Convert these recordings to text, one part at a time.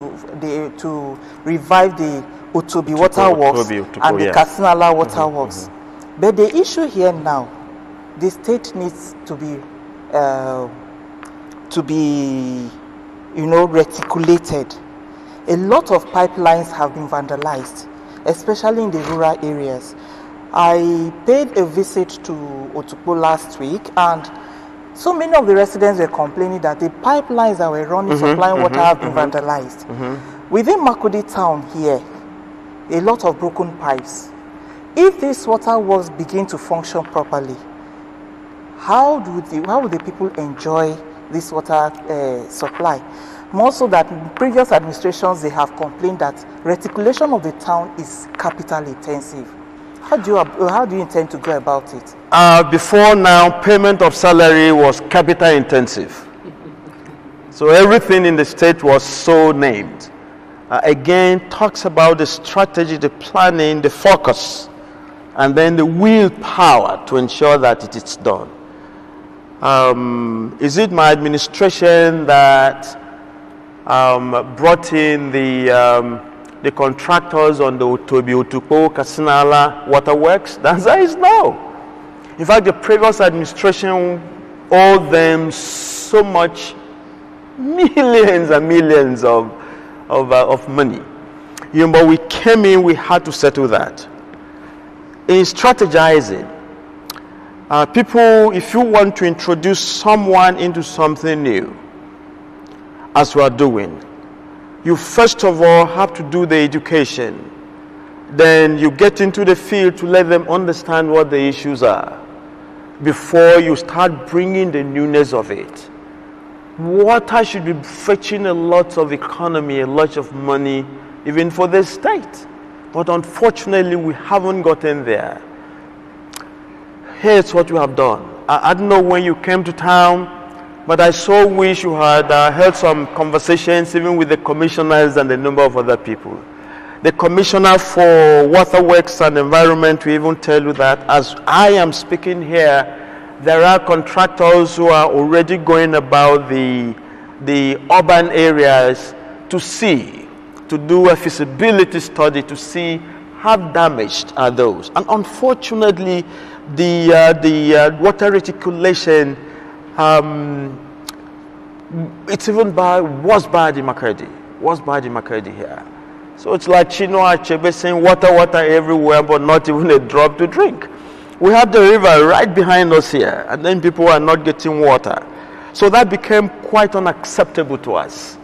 to revive the Otobi Water Works and the Kasinala Water Works. But the issue here now, the state needs to be reticulated. A lot of pipelines have been vandalized, especially in the rural areas. I paid a visit to Otukpo last week, and so many of the residents were complaining that the pipelines that were running supplying water have been vandalized. Within Makurdi town here, a lot of broken pipes. If these water works begin to function properly, how would the people enjoy this water supply? More so that in previous administrations, they have complained that reticulation of the town is capital intensive. How do you intend to go about it? Before now, payment of salary was capital intensive. So everything in the state was so named. Again, talks about the strategy, the planning, the focus, and then the willpower to ensure that it is done. Is it my administration that brought in the contractors on the Otobi, Otukpo, Kasinala waterworks? The answer is no. In fact, the previous administration owed them so much, millions and millions of money. But we came in, we had to settle that. In strategizing, people, if you want to introduce someone into something new, as we are doing, you first of all have to do the education. Then you get into the field to let them understand what the issues are before you start bringing the newness of it. Water should be fetching a lot of economy, a lot of money, even for the state. But unfortunately, we haven't gotten there. Here's what we have done. I don't know when you came to town, but I so wish you had held some conversations even with the commissioners and a number of other people. The commissioner for Waterworks and Environment will even tell you that as I am speaking here, there are contractors who are already going about the urban areas to do a feasibility study to see how damaged are those. And unfortunately, the water reticulation, it's even worse bad in Makurdi here. So it's like Chinua Achebe saying water everywhere, but not even a drop to drink. We have the river right behind us here, and then people are not getting water. So that became quite unacceptable to us.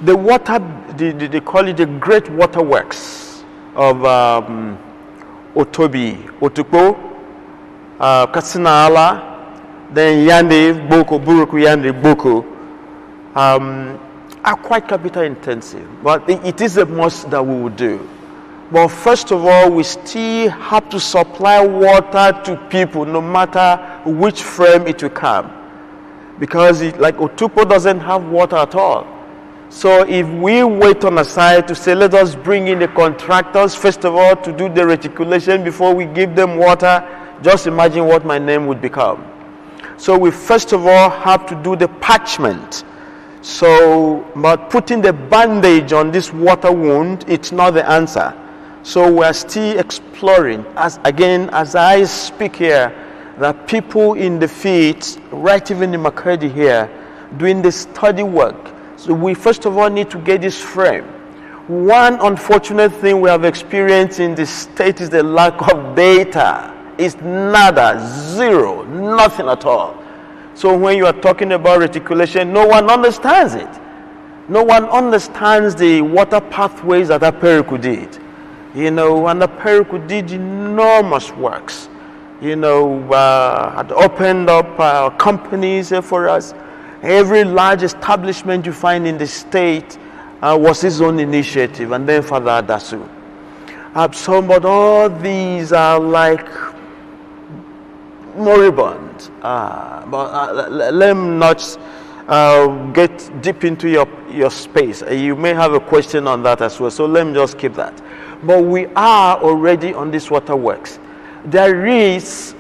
The water, they call it the Great Waterworks of Otobi, Otukpo, Kasinala, then Yande, Boko, Buruku, Yande, Boko, are quite capital intensive. But it is a must that we will do. But first of all, we still have to supply water to people, no matter which frame it will come. Because like Otukpo doesn't have water at all. So if we wait on the side to say, let us bring in the contractors, first of all, to do the reticulation before we give them water, just imagine what my name would become. So we first of all have to do the parchment. So, but putting the bandage on this water wound, it's not the answer. So we are still exploring. As I speak here, that people in the field, right even in Makurdi here, doing the study work. So we first of all need to get this frame. One unfortunate thing we have experienced in this state is the lack of data. It's nada, zero, nothing at all. So when you are talking about reticulation, no one understands it. No one understands the water pathways that Aperiku did. And Aperiku did enormous works. Had opened up companies for us. Every large establishment you find in the state was his own initiative, and then Father Adasu. But all these are like moribund. But let me not get deep into your space. You may have a question on that as well, so let me just keep that. But we are already on this waterworks. There is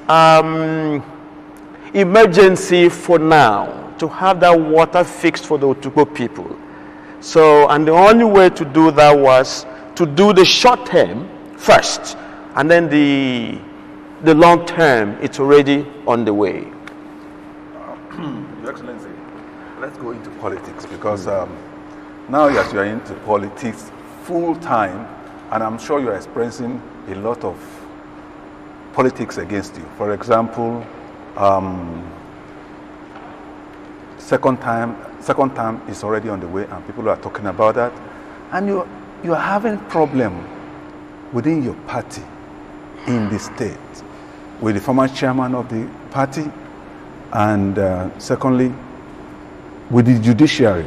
emergency for now to have that water fixed for the Otukpo people. So, and the only way to do that was to do the short term first, and then the long term, it's already on the way. Your Excellency, let's go into politics, because now yes, you are into politics full time, and I'm sure you are experiencing a lot of politics against you. For example, second time is already on the way, and people are talking about that, and you are having problem within your party in the state with the former chairman of the party, and secondly with the judiciary.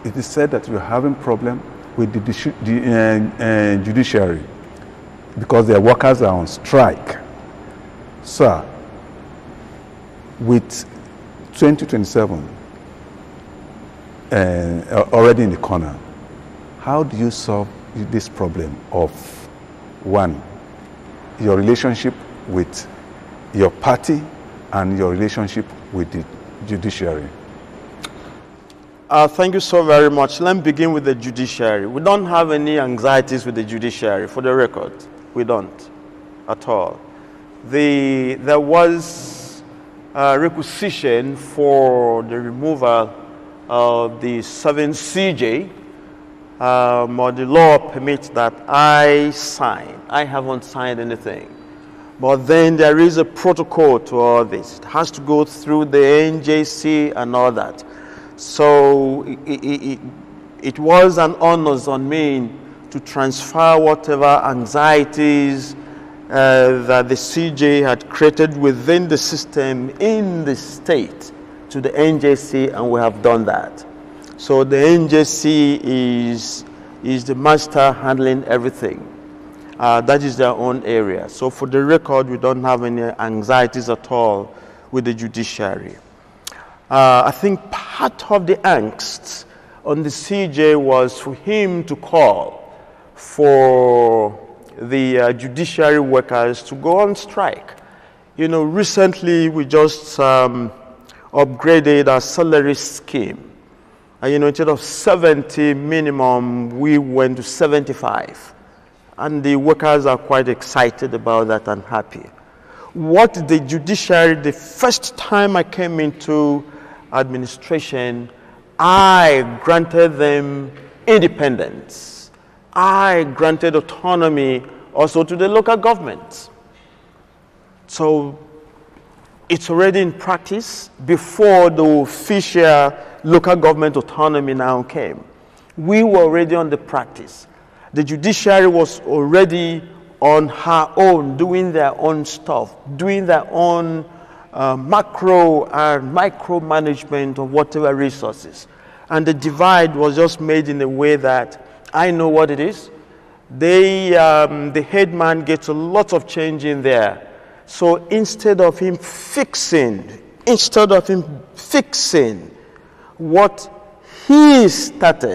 It is said that you are having problem with the judiciary because their workers are on strike. Sir, with 2027 already in the corner, how do you solve this problem of, one, your relationship with your party and your relationship with the judiciary? Thank you so very much. Let me begin with the judiciary. We don't have any anxieties with the judiciary, for the record. We don't at all. There was a requisition for the removal of the 7 CJ, or the law permits that I sign. I haven't signed anything. But then there is a protocol to all this. It has to go through the NJC and all that. So it was an onus on me to transfer whatever anxieties that the CJ had created within the system in the state to the NJC, and we have done that. So the NJC is the master handling everything. That is their own area. So for the record, we don't have any anxieties at all with the judiciary. I think part of the angst on the CJ was for him to call for the judiciary workers to go on strike. You know, recently we just upgraded our salary scheme. You know, instead of 70 minimum, we went to 75. And the workers are quite excited about that and happy. What the judiciary, the first time I came into administration, I granted them independence. I granted autonomy also to the local governments. So it's already in practice before the official local government autonomy now came. We were already on the practice. The judiciary was already on her own, doing their own stuff, doing their own macro and micro management of whatever resources. And the divide was just made in a way that I know what it is. The head man gets a lot of change in there. So instead of him fixing what he started,